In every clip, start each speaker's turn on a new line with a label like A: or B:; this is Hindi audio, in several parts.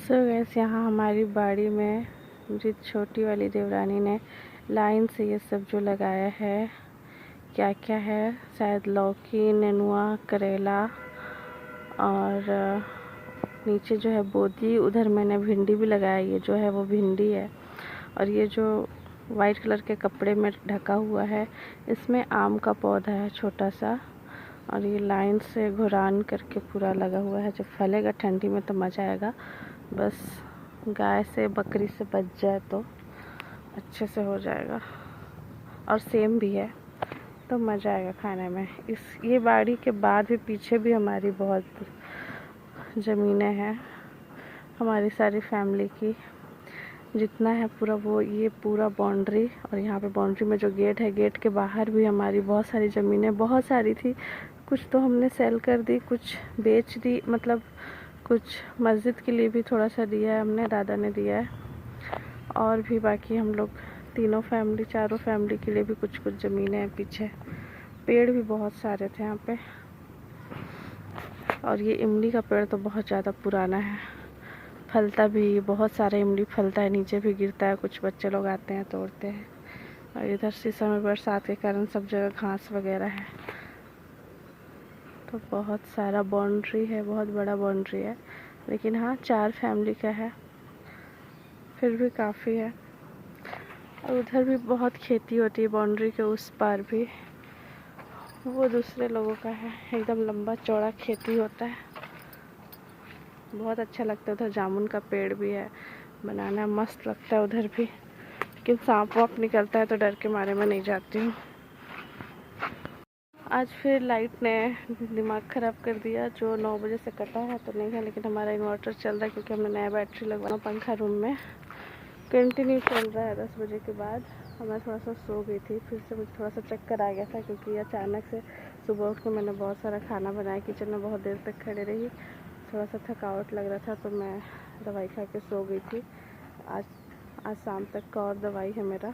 A: सो गैस यहाँ हमारी बाड़ी में मेरी छोटी वाली देवरानी ने लाइन से ये सब जो लगाया है, क्या क्या है, शायद लौकी, नेनुआ, करेला और नीचे जो है बोदी, उधर मैंने भिंडी भी लगाया। ये जो है वो भिंडी है। और ये जो वाइट कलर के कपड़े में ढका हुआ है, इसमें आम का पौधा है छोटा सा। और ये लाइन से घुरान करके पूरा लगा हुआ है। जब फलेगा ठंडी में तो मज़ा आएगा। बस गाय से बकरी से बच जाए तो अच्छे से हो जाएगा। और सेम भी है तो मज़ा आएगा खाने में। ये बाड़ी के बाद भी पीछे भी हमारी बहुत ज़मीनें हैं, हमारी सारी फैमिली की जितना है पूरा वो, ये पूरा बाउंड्री। और यहाँ पे बाउंड्री में जो गेट है, गेट के बाहर भी हमारी बहुत सारी ज़मीनें, बहुत सारी थी। कुछ तो हमने सेल कर दी, कुछ बेच दी, मतलब कुछ मस्जिद के लिए भी थोड़ा सा दिया है हमने, दादा ने दिया है। और भी बाकी हम लोग चारों फैमिली के लिए भी कुछ कुछ ज़मीनें हैं पीछे। पेड़ भी बहुत सारे थे यहाँ पे। और ये इमली का पेड़ तो बहुत ज़्यादा पुराना है, फलता भी बहुत सारे इमली फलता है, नीचे भी गिरता है। कुछ बच्चे लोग आते हैं तोड़ते हैं। और इधर शीशम में बरसात के कारण सब जगह घास वगैरह है। तो बहुत सारा बाउंड्री है, बहुत बड़ा बाउंड्री है। लेकिन हाँ, 4 फैमिली का है, फिर भी काफ़ी है। और उधर भी बहुत खेती होती है, बाउंड्री के उस पार भी वो दूसरे लोगों का है। एकदम लंबा चौड़ा खेती होता है, बहुत अच्छा लगता है। उधर जामुन का पेड़ भी है, बनाना मस्त लगता है उधर भी। लेकिन सांप वाप निकलता है तो डर के मारे मैं नहीं जाती हूँ। आज फिर लाइट ने दिमाग ख़राब कर दिया। जो 9 बजे से कटा है तो नहीं है, लेकिन हमारा इन्वर्टर चल रहा है क्योंकि हमने नया बैटरी लगवाना। पंखा रूम में कंटिन्यू चल रहा है। 10 बजे के बाद मैं थोड़ा सा सो गई थी, फिर से मुझे थोड़ा सा चक्कर आ गया था क्योंकि अचानक से सुबह उठ के मैंने बहुत सारा खाना बनाया, किचन में बहुत देर तक खड़े रही, थोड़ा सा थकावट लग रहा था तो मैं दवाई खा के सो गई थी। आज शाम तक का और दवाई है मेरा,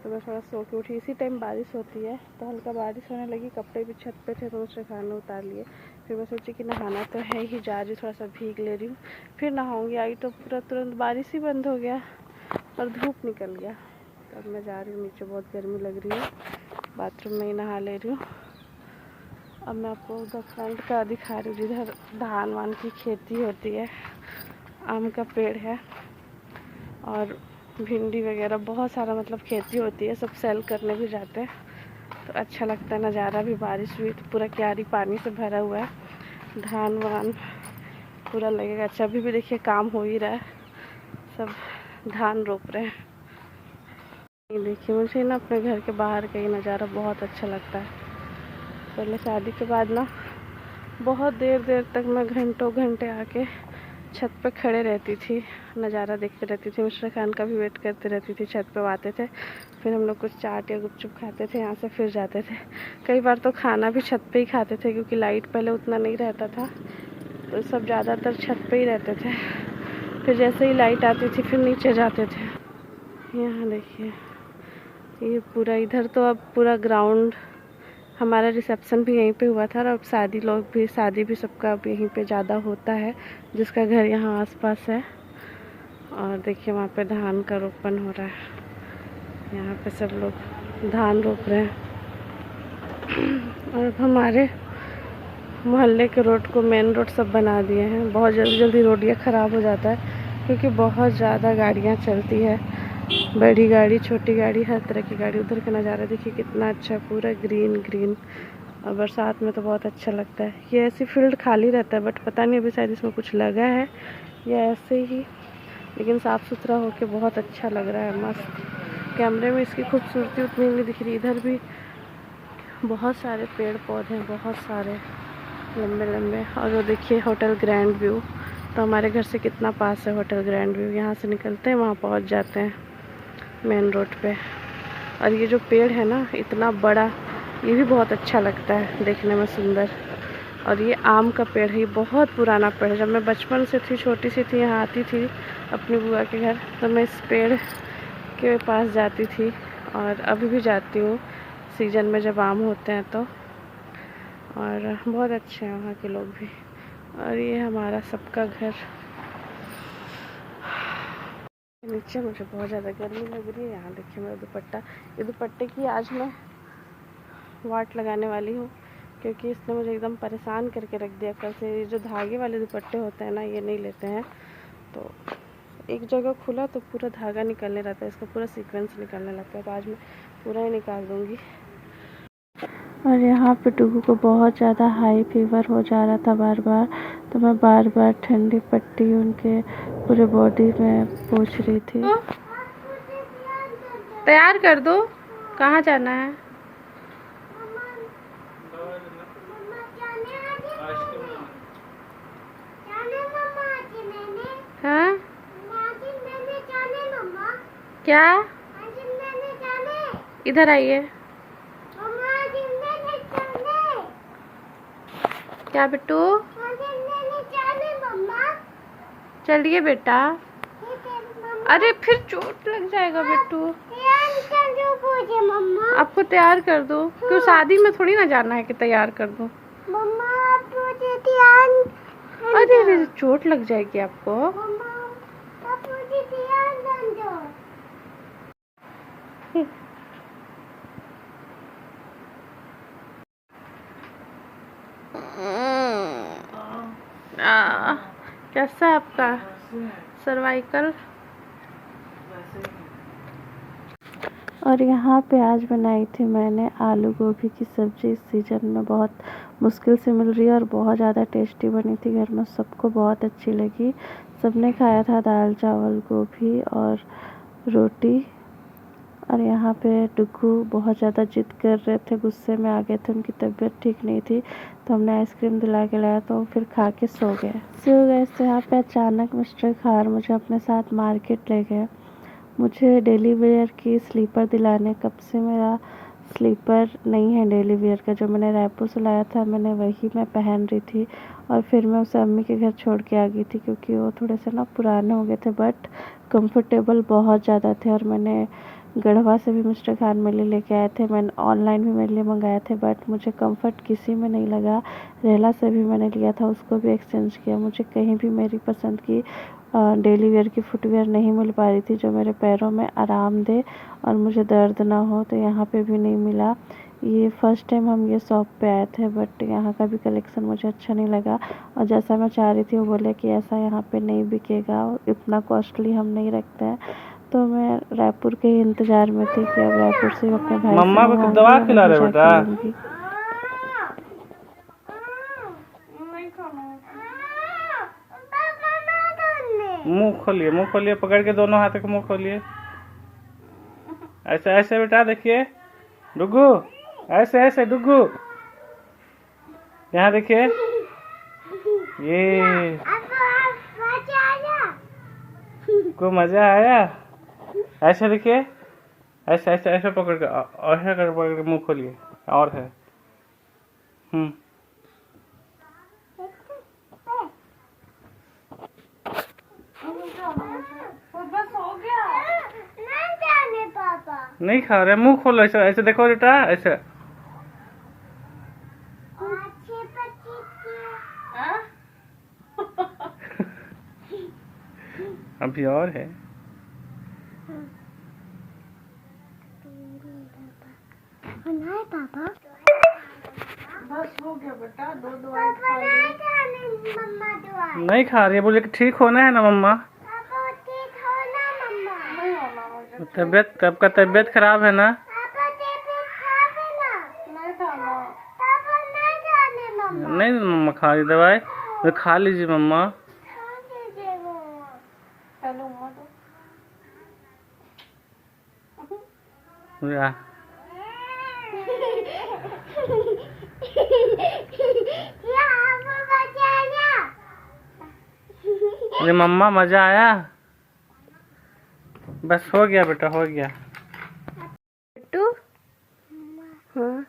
A: तो मैं थोड़ा सो के उठी। इसी टाइम बारिश होती है तो हल्का बारिश होने लगी, कपड़े भी छत पे थे तो उससे खाना उतार लिए। फिर मैं सोची कि नहाना तो है ही, जा रही थोड़ा सा भीग ले रही हूँ, फिर नहाऊंगी। आई तो पूरा तुरंत बारिश ही बंद हो गया और धूप निकल गया। तो अब मैं जा रही हूँ नीचे, बहुत गर्मी लग रही है, बाथरूम में ही नहा ले रही हूँ। अब मैं आपको उधर फ्रंट का दिखा रही हूँ जिधर धान वान की खेती होती है। आम का पेड़ है और भिंडी वगैरह बहुत सारा मतलब खेती होती है, सब सेल करने भी जाते हैं तो अच्छा लगता है नज़ारा भी। बारिश हुई तो पूरा क्यारी पानी से भरा हुआ है, धान वान पूरा लगेगा अच्छा। अभी भी देखिए काम हो ही रहा है, सब धान रोप रहे हैं। ये देखिए, मुझे ना अपने घर के बाहर का ये नज़ारा बहुत अच्छा लगता है। पहले शादी के बाद ना बहुत देर देर तक मैं घंटों घंटे आके छत पे खड़े रहती थी, नज़ारा देखते रहती थी। मिश्रा खान का भी वेट करते रहती थी। छत पे आते थे, फिर हम लोग कुछ चाट या गुपचुप खाते थे, यहाँ से फिर जाते थे। कई बार तो खाना भी छत पे ही खाते थे क्योंकि लाइट पहले उतना नहीं रहता था, तो सब ज़्यादातर छत पे ही रहते थे। फिर जैसे ही लाइट आती थी फिर नीचे जाते थे। यहाँ देखिए, ये पूरा इधर तो अब पूरा ग्राउंड, हमारा रिसेप्शन भी यहीं पे हुआ था। और अब शादी भी सबका अब यहीं पे ज़्यादा होता है, जिसका घर यहाँ आसपास है। और देखिए वहाँ पे धान का रोपण हो रहा है, यहाँ पे सब लोग धान रोप रहे हैं। और हमारे मोहल्ले के रोड को मेन रोड सब बना दिए हैं। बहुत जल्दी जल्दी रोड ये ख़राब हो जाता है क्योंकि बहुत ज़्यादा गाड़ियाँ चलती है, बड़ी गाड़ी, छोटी गाड़ी, हर तरह की गाड़ी। उधर का नज़ारा देखिए कितना अच्छा, पूरा ग्रीन ग्रीन। और बरसात में तो बहुत अच्छा लगता है। ये ऐसी फील्ड खाली रहता है, बट पता नहीं अभी शायद इसमें कुछ लगा है या ऐसे ही, लेकिन साफ़ सुथरा होके बहुत अच्छा लग रहा है, मस्त। कैमरे में इसकी खूबसूरती उतनी नहीं दिख रही। इधर भी बहुत सारे पेड़ पौधे हैं, बहुत सारे लंबे लंबे। और वो देखिए होटल ग्रैंड व्यू, तो हमारे घर से कितना पास है होटल ग्रैंड व्यू। यहाँ से निकलते हैं, वहाँ पहुँच जाते हैं मेन रोड पे। और ये जो पेड़ है ना इतना बड़ा, ये भी बहुत अच्छा लगता है देखने में, सुंदर। और ये आम का पेड़ है, ये बहुत पुराना पेड़ है। जब मैं बचपन से थी, छोटी सी थी, यहाँ आती थी अपनी बुआ के घर, तो मैं इस पेड़ के पास जाती थी और अभी भी जाती हूँ सीज़न में जब आम होते हैं तो। और बहुत अच्छे हैं वहाँ के लोग भी। और ये हमारा सबका घर। नीचे मुझे बहुत ज़्यादा गर्मी लग रही है। यहाँ देखिए मेरा दुपट्टा, ये दुपट्टे की आज मैं वाट लगाने वाली हूँ क्योंकि इसने मुझे एकदम परेशान करके रख दिया कल से। ये जो धागे वाले दुपट्टे होते हैं ना, ये नहीं लेते हैं, तो एक जगह खुला तो पूरा धागा निकलने रहता है, इसका पूरा सीक्वेंस निकलने लगता है। तो आज मैं पूरा ही निकाल दूँगी। और यहाँ पे डुगू को बहुत ज़्यादा हाई फीवर हो जा रहा था बार बार, तो मैं बार बार ठंडी पट्टी उनके पूरे बॉडी में पोंछ रही थी। तैयार कर दो, कहाँ जाना है? हाँ क्या? इधर आइए। क्या बिट्टू? चलिए बेटा। अरे फिर चोट लग जाएगा बिट्टू। आपको तैयार कर दो, क्यों शादी में थोड़ी ना जाना है कि तैयार कर दो। अरे चोट लग जाएगी आपको। कैसा है आपका सर्वाइकल? और यहाँ पे आज बनाई थी मैंने आलू गोभी की सब्ज़ी। इस सीज़न में बहुत मुश्किल से मिल रही है और बहुत ज़्यादा टेस्टी बनी थी। घर में सबको बहुत अच्छी लगी, सबने खाया था दाल चावल गोभी और रोटी। और यहाँ पे डुगू बहुत ज़्यादा जिद कर रहे थे, गुस्से में आ गए थे, उनकी तबीयत ठीक नहीं थी, तो हमने आइसक्रीम दिला के लाया तो फिर खा के सो गए। तो यहाँ पे अचानक मिस्टर खार मुझे अपने साथ मार्केट ले गए, मुझे डेली वेयर की स्लीपर दिलाने। कब से मेरा स्लीपर नहीं है डेली वेयर का, जो मैंने रायपुर से लाया था मैंने वही मैं पहन रही थी। और फिर मैं उसे अम्मी के घर छोड़ के आ गई थी क्योंकि वो थोड़े से ना पुराने हो गए थे, बट कंफर्टेबल बहुत ज़्यादा थे। और मैंने गढ़वा से भी मिस्टर खान मेरे लिए लेके आए थे, मैंने ऑनलाइन भी मेरे लिए मंगाए थे, बट मुझे कंफर्ट किसी में नहीं लगा। रेला से भी मैंने लिया था, उसको भी एक्सचेंज किया। मुझे कहीं भी मेरी पसंद की डेली वेयर की फुटवेयर नहीं मिल पा रही थी जो मेरे पैरों में आराम दे और मुझे दर्द ना हो, तो यहाँ पे भी नहीं मिला। ये फर्स्ट टाइम हम ये शॉप पे आए थे, बट यहाँ का भी कलेक्शन मुझे अच्छा नहीं लगा। और जैसा मैं चाह रही थी वो बोले कि ऐसा यहाँ पे नहीं बिकेगा, इतना कॉस्टली हम नहीं रखते हैं। तो मैं रायपुर के ही इंतज़ार में थी कि अब रायपुर से अपने भाई
B: मम्मा को दवा खिला रहे बेटा। मुंह खोलिए, पकड़ के दोनों हाथों को मुंह खोलिए। ऐसे ऐसे बेटा, देखिए डुगू, ऐसे ऐसे डुगू, यहाँ देखिए। ये को मजा आया? ऐसे देखिए, ऐसे ऐसे ऐसे पकड़ के, ऐसे कर पकड़ के मुंह खोलिए। और है
A: बस हो गया।
B: नहीं खा रहे, मुंह खोलो। ऐसे ऐसे देखो बेटा, ऐसे। अभी और है।
A: पापा बस हो गया बेटा, दो दवाई
B: नहीं खा रही है, बोले कि ठीक होना है ना मम्मा। तबीयत, आपका तबीयत खराब है ना? नहीं मम्मा खा रही दवाई, तो खा लीजिए मम्मा। अरे मम्मा मजा आया? बस हो गया बेटा, हो गया।
A: हाँ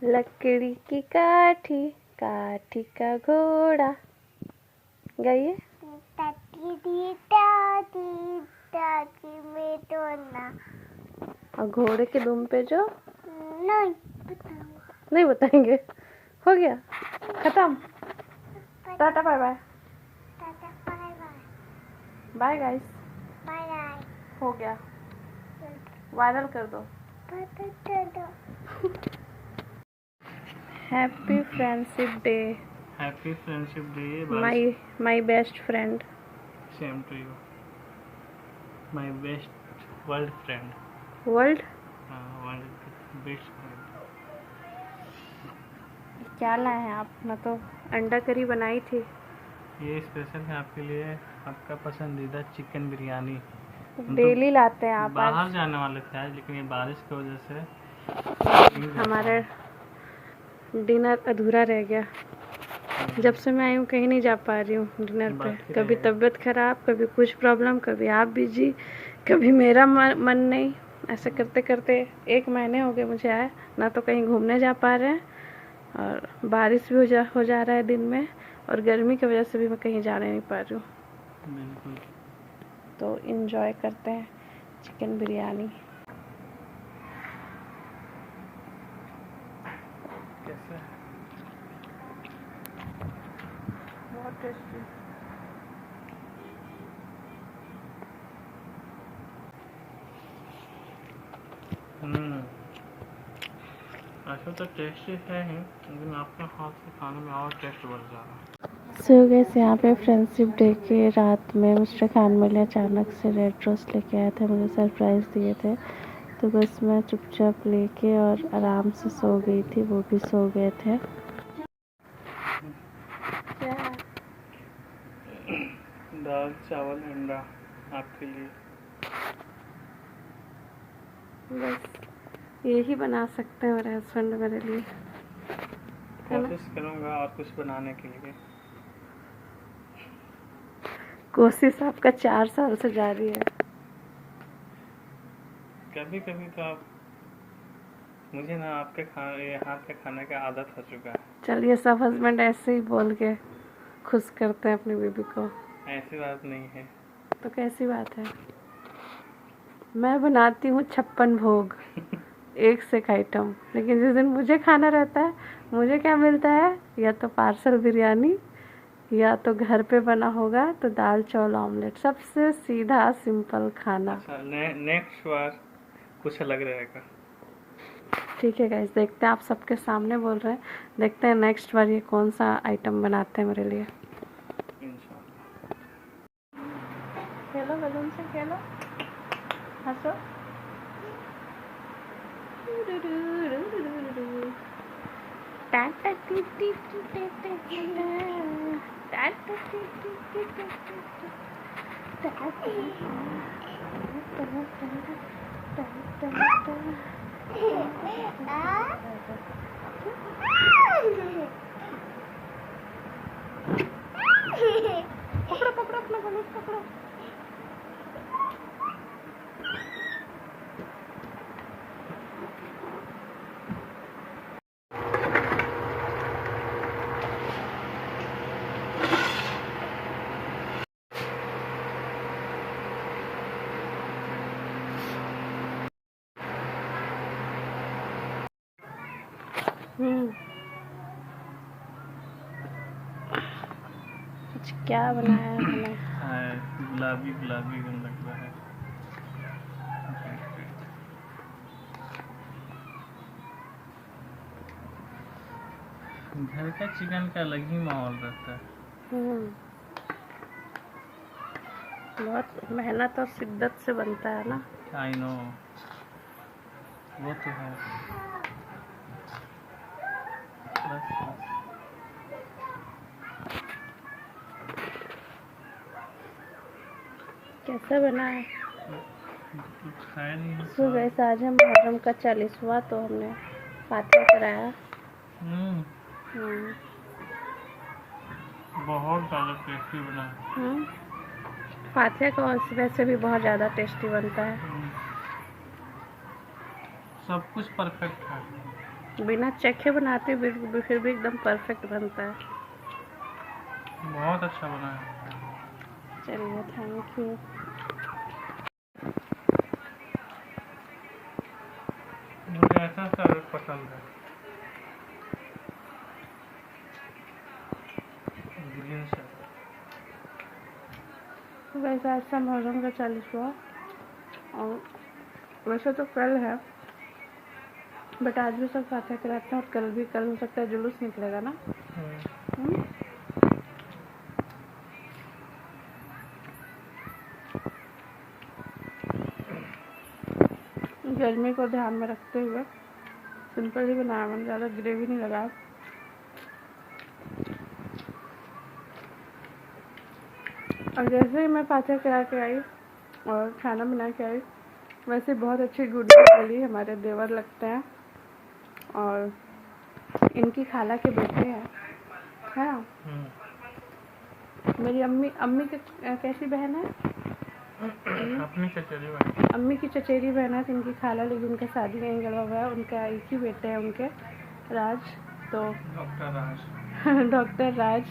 A: लकड़ी की काठी, काठी का घोड़ा, गाइए। और घोड़े के दुम पे जो नहीं बताएंगे। हो गया, खत्म। Tata bye bye. Bye guys. हो गया, वायरल कर दो। Happy friendship day.
B: Happy friendship day
A: my best friend.
B: Same to you my best world friend.
A: World
B: world best friend.
A: क्या लाए हैं आप? मैं तो अंडा करी बनाई थी।
B: ये स्पेशल है आपके लिए, आपका पसंदीदा चिकन बिरयानी।
A: डेली लाते हैं आप।
B: बाहर
A: आज
B: जाने वाले थे आज, लेकिन ये बारिश की वजह से
A: हमारा डिनर अधूरा रह गया। जब से मैं आई हूँ कहीं नहीं जा पा रही हूँ डिनर पे। कभी तबीयत खराब, कभी कुछ प्रॉब्लम, कभी आप बिजी, कभी मेरा मन नहीं। ऐसे करते करते 1 महीने हो गए मुझे आए। ना तो कहीं घूमने जा पा रहे हैं, और बारिश भी हो जा रहा है दिन में, और गर्मी की वजह से भी मैं कहीं जाने नहीं पा रही हूँ।
B: बिल्कुल।
A: तो इंजॉय करते हैं चिकन बिरयानी।
B: कैसा है?
A: बहुत टेस्टी।
B: ऐसा तो टेस्टी है ही, लेकिन आपके हाथ से खाने में और टेस्ट बढ़ जा रहा है।
A: सो गैस, यहाँ पे फ्रेंडशिप डे के रात में मिस्टर खान मिले अचानक से रेड रोज लेके आए थे, मुझे सरप्राइज़ दिए थे। तो बस मैं चुपचाप लेके और आराम से सो गई थी, वो भी सो गए थे।
B: दाल चावल अंडा आपके लिए।
A: बस यही बना सकते हैं मेरे हस्बैंड मेरे लिए।
B: कोशिश करूँगा और कुछ बनाने के लिए।
A: कोशिश आपका 4 साल से जारी है।
B: कभी कभी तो आप मुझे ना आपके हाथ के खाने का आदत हो चुका है।
A: चलिए, सब हस्बैंड ऐसे ही बोल के खुश करते हैं अपनी बीबी को।
B: ऐसी बात नहीं है।
A: तो कैसी बात है? मैं बनाती हूँ 56 भोग, एक से एक आइटम, लेकिन जिस दिन मुझे खाना रहता है, मुझे क्या मिलता है? या तो पार्सल बिरयानी, या तो घर पे बना होगा तो दाल चावल ऑमलेट। सबसे सीधा सिंपल खाना।
B: अच्छा, नेक्स्ट बार कुछ अलग रहेगा।
A: ठीक है गाइस, देखते हैं। आप सबके सामने बोल रहे हैं, देखते हैं नेक्स्ट बार ये कौन सा आइटम बनाते हैं मेरे लिए।
B: इंशाल्लाह।
A: खेलो, बलून से खेलो, हंसो। पकड़ो पकड़ो अपना बलून पकड़ो। कुछ क्या बनाया है मैंने?
B: गुलाबी गुलाबी गंध लग रहा है। घर का चिकन का अलग ही माहौल रहता है।
A: बहुत मेहनत और शिद्दत से बनता है ना।
B: आई नो, वो तो है। बस
A: कैसा बना है?
B: खाया नहीं।
A: सो गैस, आज है मुहर्रम का 40वां, तो हमने फातिहा कराया।
B: बहुत ज़्यादा टेस्टी बना है।
A: फातिहा का वैसे भी बहुत ज़्यादा टेस्टी बनता है।
B: सब कुछ परफेक्ट है।
A: बिना चखे बनाते फिर भी एकदम परफेक्ट बनता है।
B: बहुत अच्छा बना है।
A: चलिए, थैंक यू।
B: मुझे ऐसा सर्विस पसंद है, ग्रीन सर्विस।
A: वैसे आज का मुहर्रम का 40वां, और वैसे तो कल है, बट आज भी सब फातिहा कराते हैं, और कल भी, कल हो सकता है जुलूस निकलेगा ना। गर्मी को ध्यान में रखते हुए सिंपल ही बनाया मैंने, ज़्यादा ग्रेवी नहीं लगाया। और जैसे ही मैं फातिहा करा के आई और खाना बना के आई, वैसे बहुत अच्छी गुड्डी बोली, हमारे देवर लगते हैं और इनकी खाला के बेटे हैं, है ना। मेरी अम्मी कैसी बहन है?
B: अपनी चचेरी बहन।
A: अम्मी की चचेरी बहन है, तो इनकी खाला, लेकिन उनका शादी नहीं गड़ा हुआ है। उनका एक ही बेटे हैं उनके, राज, तो डॉक्टर राज।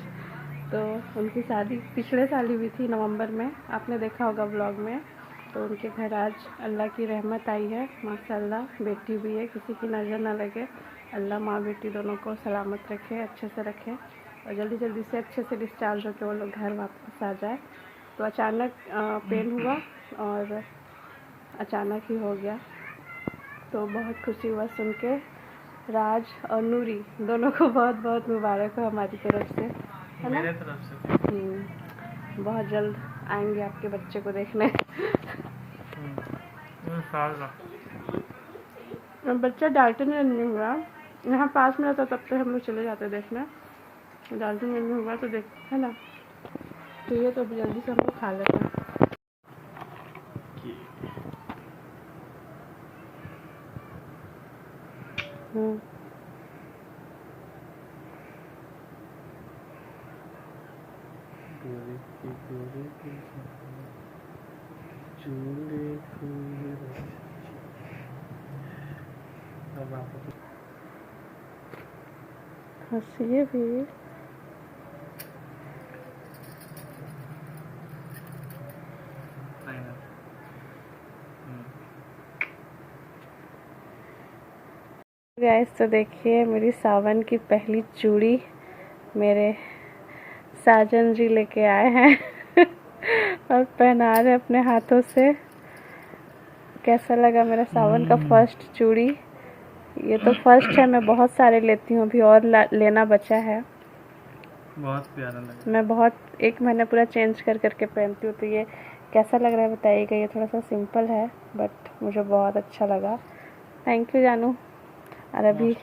A: तो उनकी शादी पिछले साल ही हुई थी, नवंबर में, आपने देखा होगा व्लॉग में। तो उनके घर आज अल्लाह की रहमत आई है, माशाल्लाह। बेटी भी है, किसी की नज़र ना लगे, अल्लाह माँ बेटी दोनों को सलामत रखे, अच्छे से रखे, और जल्दी जल्दी से अच्छे से डिस्चार्ज होकर वो लोग घर वापस आ जाए। तो अचानक पेन हुआ और अचानक ही हो गया, तो बहुत खुशी हुआ सुन के। राज और नूरी दोनों को बहुत बहुत मुबारक हो हमारी तरफ से, है ना।
B: मेरे तरफ से
A: बहुत जल्द आएंगे आपके बच्चे को देखने। बच्चा डाल्टनगंज में हुआ, यहाँ पास में रहता तब तो हम लोग चले जाते देखने। डाल्टनगंज में हुआ तो देख, है ना। तो ये तो जल्दी से हम लोग खा लेते हैं। हंसिए भी। गाइस, तो देखिए मेरी सावन की पहली चूड़ी मेरे साजन जी लेके आए हैं और पहना रहे अपने हाथों से। कैसा लगा मेरा सावन का फर्स्ट चूड़ी? ये तो फर्स्ट है, मैं बहुत सारे लेती हूँ, अभी और लेना बचा है।
B: बहुत प्यारा लगा।
A: मैं बहुत, एक महीना पूरा चेंज कर करके पहनती हूँ। तो ये कैसा लग रहा है बताइएगा। ये थोड़ा सा सिंपल है, बट मुझे बहुत अच्छा लगा। थैंक यू जानू। और अभी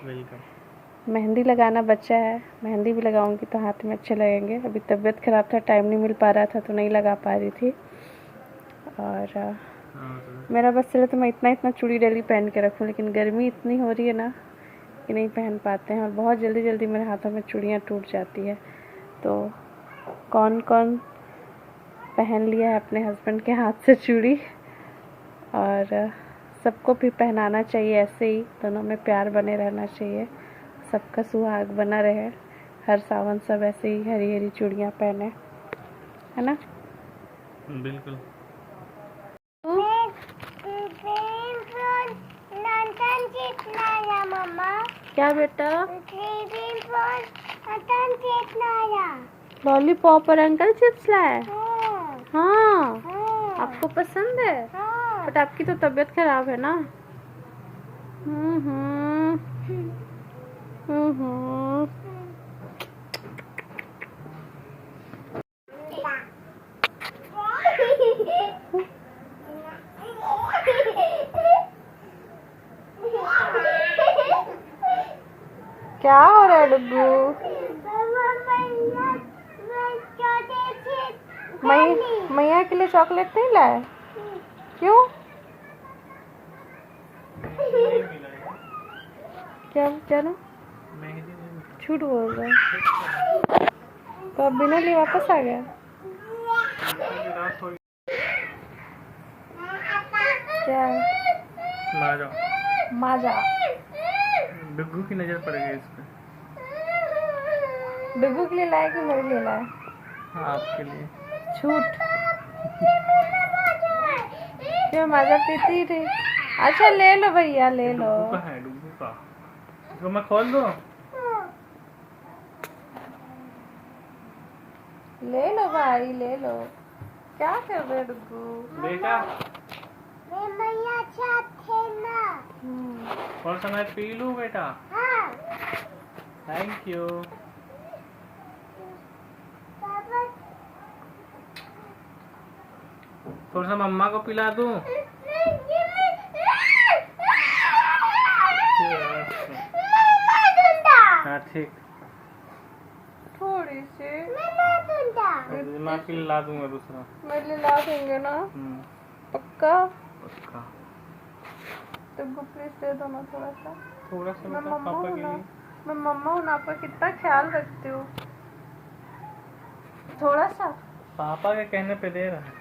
A: मेहंदी लगाना बचा है, मेहंदी भी लगाऊंगी तो हाथ में अच्छे लगेंगे। अभी तबीयत ख़राब था, टाइम नहीं मिल पा रहा था, तो नहीं लगा पा रही थी। और मेरा बस चले तो मैं इतना चूड़ी डेली पहन के रखूं, लेकिन गर्मी इतनी हो रही है ना कि नहीं पहन पाते हैं, और बहुत जल्दी जल्दी मेरे हाथों में चूड़ियाँ टूट जाती है। तो कौन कौन पहन लिया है अपने हस्बैंड के हाथ से चूड़ी, और सबको भी पहनाना चाहिए ऐसे ही, दोनों में प्यार बने रहना चाहिए, सबका सुहाग बना रहे। हर सावन सब ऐसे ही हरी हरी चूड़ियाँ पहने, है ना।
B: बिल्कुल।
A: क्या बेटा? लॉलीपॉप और अंकल चिप्स लाए? हाँ, आपको पसंद है? बट आपकी तो तबीयत खराब है ना। क्या हो रहा है डब्बू? मैया के लिए चॉकलेट नहीं लाए? क्यों? क्या जानो, झूठ बोल रहा है। तो अब बिना लिए वापस आ गया? क्या? माजा।
B: डुग्गू की नजर पड़ गई इस पे।
A: डुग्गू के लिए लाया कि मेरे लिए लाया?
B: आपके लिए।
A: झूठ। क्यों मजा पीती रही? अच्छा ले लो भैया, ले लो।
B: डुग्गू का है, डुग्गू का। इसको मैं खोल दूं?
A: ले लो भाई, ले लो। क्या कर रहे डुग्गू?
B: बेटा
C: मैया चाहते ना।
B: कौन सा मैं पी लूं बेटा?
C: हाँ।
B: Thank you.
C: पापा
B: थोड़ा सा मम्मा को पिला दूं? हाँ ठीक।
A: थोड़ी सी
B: मैं पिला दूंगा दूसरा।
A: मेरे लिए ला देंगे ना? पक्का?
B: पक्का।
A: डुग्गू प्लीज दे दो ना थोड़ा सा।
B: थोड़ा सा
A: मैं
B: बेटा
A: मम्मा
B: पापा
A: हूँ
B: के
A: ना,
B: लिए।
A: मैं मम्मा हूँ ना, आपका कितना ख्याल रखती हूँ। थोड़ा सा।
B: पापा के कहने पे दे रहा है।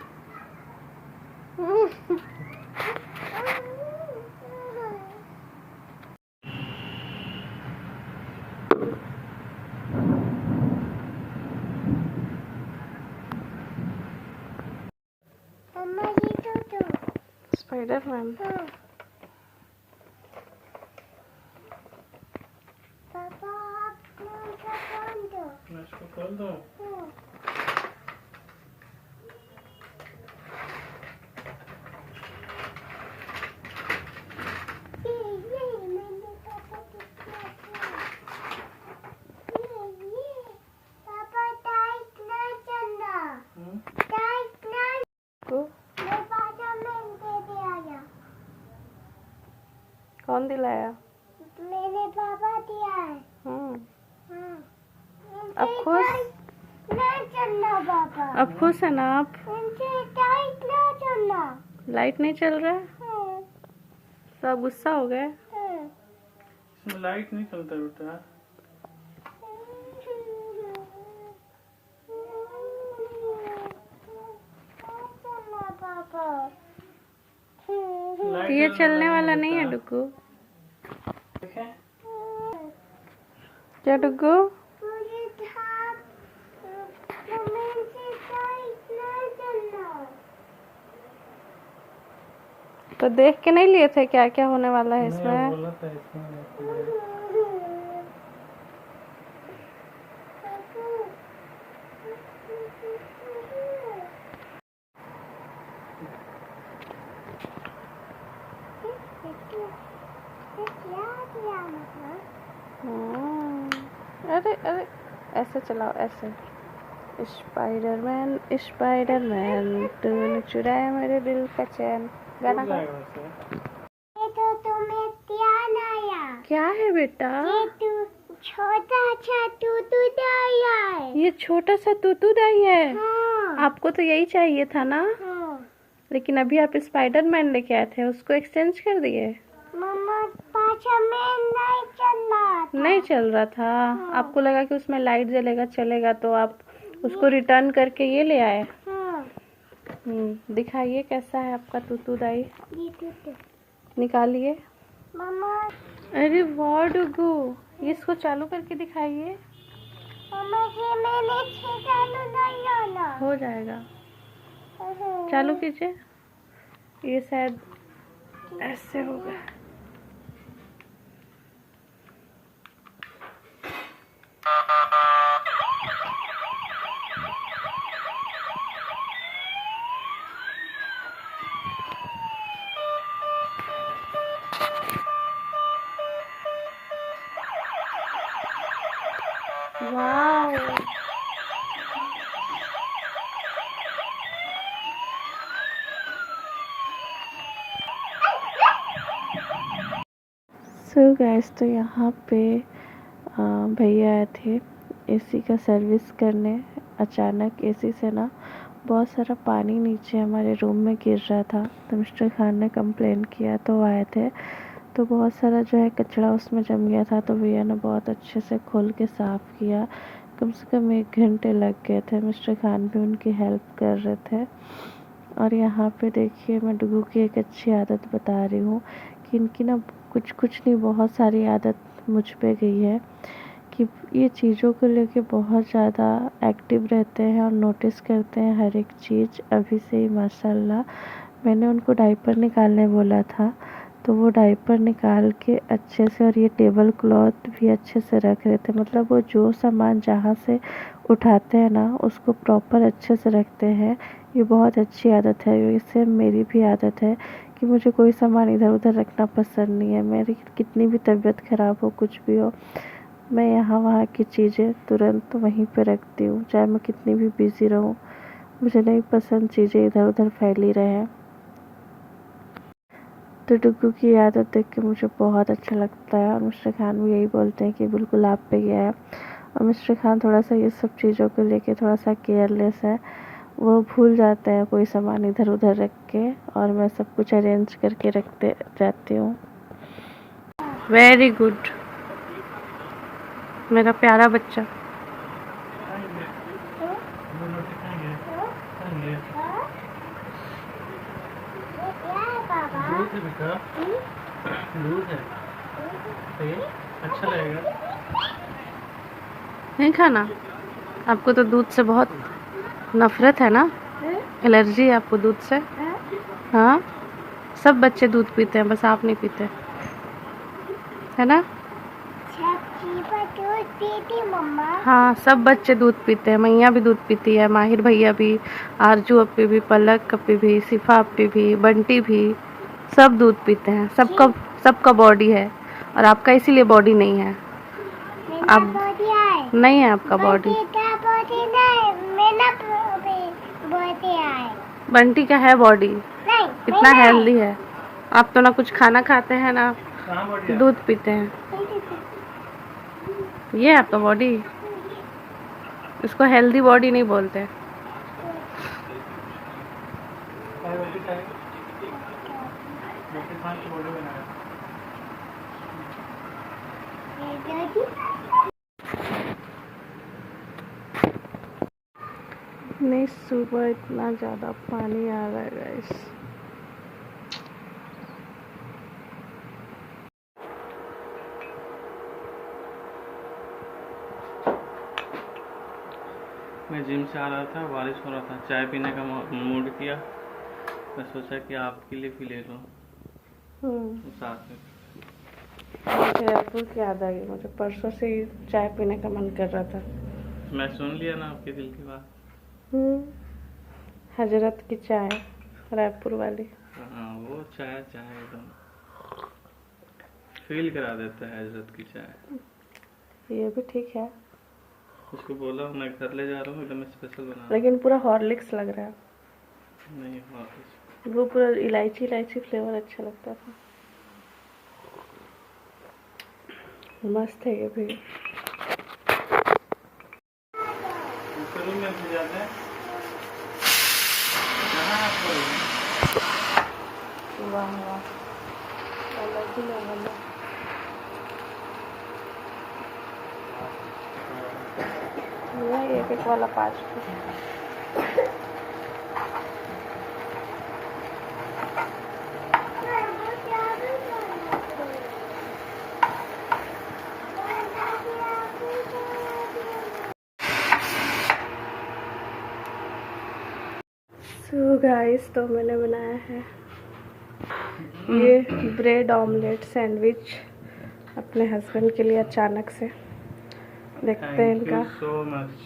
C: मम्मा जी तो
A: स्पाइडरमैन।
C: पापा आप कौन सा कौन दो?
B: मैं इसको खोल दूं?
C: ये मैंने पापा को किया था। ये पापा टाइट ना चलना, टाइट ना।
A: को
C: मैं पापा में दे दिया।
A: कौन दिलाया?
C: मेरे पापा दिया है। हाँ।
A: अब खुश?
C: ना चलना पापा।
A: अब खुश है ना आप?
C: उनसे टाइट ना चलना।
A: लाइट नहीं चल रहा है?
C: हाँ,
A: सब गुस्सा हो गए?
C: हाँ।
B: इसमें लाइट नहीं चलता बेटा।
C: चलना पापा।
B: लाइट
A: ये
B: जलने
A: चलने
B: लगा
A: वाला नहीं है
B: बेटा।
A: डुग्गू।
B: ठीक है?
A: क्या डुग्गू?
C: मुझे था जमीन से टाइट ना चलना।
A: तो देख के नहीं लिए थे क्या क्या होने वाला है
B: नहीं,
A: इसमें?
B: बोला था इसमें।
A: अरे अरे, ऐसे चलाओ ऐसे। स्पाइडरमैन स्पाइडरमैन तूने चुराया मेरे दिल का चैन। गाना
B: टूट
A: गाओ।
B: जाएगा वैसे।
C: ये तो तुम्हें ध्यान आया।
A: क्या है बेटा?
C: ये तू छोटा सा दूध आया है।
A: ये छोटा सा तूतू दाई है।
C: हाँ।
A: आपको तो यही चाहिए था ना?
C: हाँ।
A: लेकिन अभी आप स्पाइडरमैन लेके आए थे, उसको एक्सचेंज कर दिए।
C: मम्मा पाछा में नहीं चलना था।
A: नहीं चल रहा था। आपको लगा कि उसमें लाइट जलेगा चलेगा, तो आप उसको रिटर्न करके ये ले आए।
C: हाँ।
A: दिखाइए कैसा है आपका तूतू दाई।
C: ये दूध।
A: निकालिए।
C: मम्मा
A: अरे वाह डुगू, ये इसको चालू करके दिखाइए।
C: मम्मा ये मैंने चालू नहीं आना।
A: हो जाएगा, चालू कीजिए। ये शायद ऐसे होगा। वाओ, सो गाइस, तो यहाँ पे भैया आए थे एसी का सर्विस करने। अचानक एसी से ना बहुत सारा पानी नीचे हमारे रूम में गिर रहा था, तो मिस्टर खान ने कंप्लेन किया तो आए थे। तो बहुत सारा जो है कचरा उसमें जम गया था, तो भैया ने बहुत अच्छे से खोल के साफ़ किया। कम से कम 1 घंटे लग गए थे। मिस्टर खान भी उनकी हेल्प कर रहे थे। और यहाँ पे देखिए, मैं डुगू की एक अच्छी आदत बता रही हूँ कि इनकी ना कुछ नहीं बहुत सारी आदत मुझ पे गई है कि ये चीज़ों को लेके बहुत ज़्यादा एक्टिव रहते हैं और नोटिस करते हैं हर एक चीज़। अभी से ही माशाल्लाह मैंने उनको डायपर निकालने बोला था तो वो डायपर निकाल के अच्छे से, और ये टेबल क्लॉथ भी अच्छे से रख रहे थे। मतलब वो जो सामान जहाँ से उठाते हैं ना उसको प्रॉपर अच्छे से रखते हैं। ये बहुत अच्छी आदत है। इससे मेरी भी आदत है कि मुझे कोई सामान इधर उधर रखना पसंद नहीं है। मेरी कितनी भी तबीयत ख़राब हो, कुछ भी हो, मैं यहाँ वहाँ की चीज़ें तुरंत वहीं पे रखती हूँ, चाहे मैं कितनी भी बिज़ी रहूँ। मुझे नहीं पसंद चीज़ें इधर उधर फैली रहे। तो डुग्गू की आदत देख के मुझे बहुत अच्छा लगता है और मिस्टर खान भी यही बोलते हैं कि बिल्कुल आप पे गया है। और मिस्टर खान थोड़ा सा ये सब चीज़ों को लेके थोड़ा सा केयरलेस है। वो भूल जाते हैं कोई सामान इधर उधर रख के, और मैं सब कुछ अरेंज करके रखते रहती हूँ। वेरी गुड मेरा प्यारा बच्चा।
B: दूध है बेटा, दूध है, सही है? अच्छा लगेगा।
A: नहीं खाना? आपको तो दूध से बहुत नफरत है ना, एलर्जी है आपको दूध से? हाँ, सब बच्चे दूध पीते हैं, बस आप नहीं पीते, है ना?
C: दूध पीती मम्मा।
A: हाँ, सब बच्चे दूध पीते हैं। मैया भी दूध पीती है, माहिर भैया भी, आरजू अपी भी, पलक अपी भी, सिफा अपी भी, बंटी भी, सब दूध पीते हैं। सबका बॉडी है और आपका इसीलिए बॉडी नहीं है।
C: मेरा
A: आप
C: बॉडी है।
A: नहीं है आपका बॉडी।
C: बॉडी नहीं, मेरा बॉडी है।
A: बंटी का है बॉडी,
C: नहीं,
A: इतना हेल्दी है। आप तो ना कुछ खाना खाते हैं ना
B: कहाँ बढ़िया?
A: दूध पीते हैं। ये है आपका बॉडी, इसको हेल्दी बॉडी नहीं बोलते।
B: रोटी खाएगा? रोटी खा के बॉडी बनाया।
A: नहीं, सुबह इतना ज़्यादा पानी आ रहा है गाइस।
B: मैं जिम से आ रहा था, बारिश हो रहा था, चाय पीने का मूड किया, मैं सोचा कि आपके लिए भी ले लो साथ में।
A: जयपुर की याद आ गई मुझे, परसों से ही चाय पीने का मन कर रहा था।
B: मैं सुन लिया ना आपके दिल की बात।
A: हजरत की चाय, रायपुर वाली।
B: हाँ, वो चाय एकदम फील करा देता है हजरत की चाय।
A: ये भी ठीक है,
B: उसको बोला मैं घर ले जा रहा हूँ, एकदम स्पेशल बना।
A: लेकिन पूरा हॉर्लिक्स लग रहा है।
B: नहीं,
A: वो पूरा इलायची इलायची फ्लेवर अच्छा लगता था। मस्त है ये भी।
B: रूम में भी जाते हैं। कहाँ है आपका रूम?
A: वाह वाह, अलग ही लेवल है। ये एक वाला 5 सो गाइस, तो मैंने बनाया है ये ब्रेड ऑमलेट सैंडविच अपने हस्बैंड के लिए अचानक से। देखते हैं इनका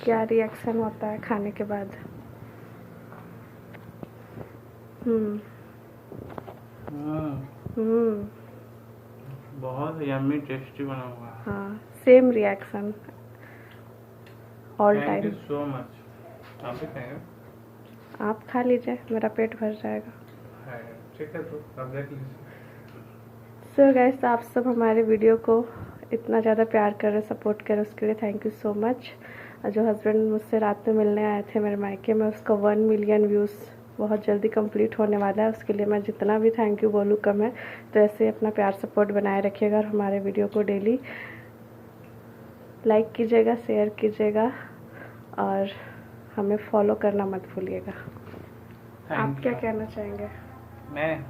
A: क्या रिएक्शन होता है खाने के बाद।
B: बहुत यम्मी टेस्टी बना हुआ है।
A: हाँ, same reaction all time.
B: Thank you so much. आप भी खाएंगे?
A: आप खा लीजिए, मेरा पेट भर जाएगा।
B: ठीक है, तो आप देख लीजिए।
A: सो गाइस, आप सब हमारे वीडियो को इतना ज़्यादा प्यार कर रहे, सपोर्ट कर रहे, उसके लिए थैंक यू सो मच। और जो हस्बैंड मुझसे रात में मिलने आए थे मेरे मायके में, उसका 1 मिलियन व्यूज़ बहुत जल्दी कंप्लीट होने वाला है। उसके लिए मैं जितना भी थैंक यू बोलूँ कम है। तो ऐसे अपना प्यार सपोर्ट बनाए रखिएगा और हमारे वीडियो को डेली लाइक कीजिएगा, शेयर कीजिएगा और हमें फॉलो करना मत भूलिएगा। आप क्या कहना चाहेंगे?
B: मैं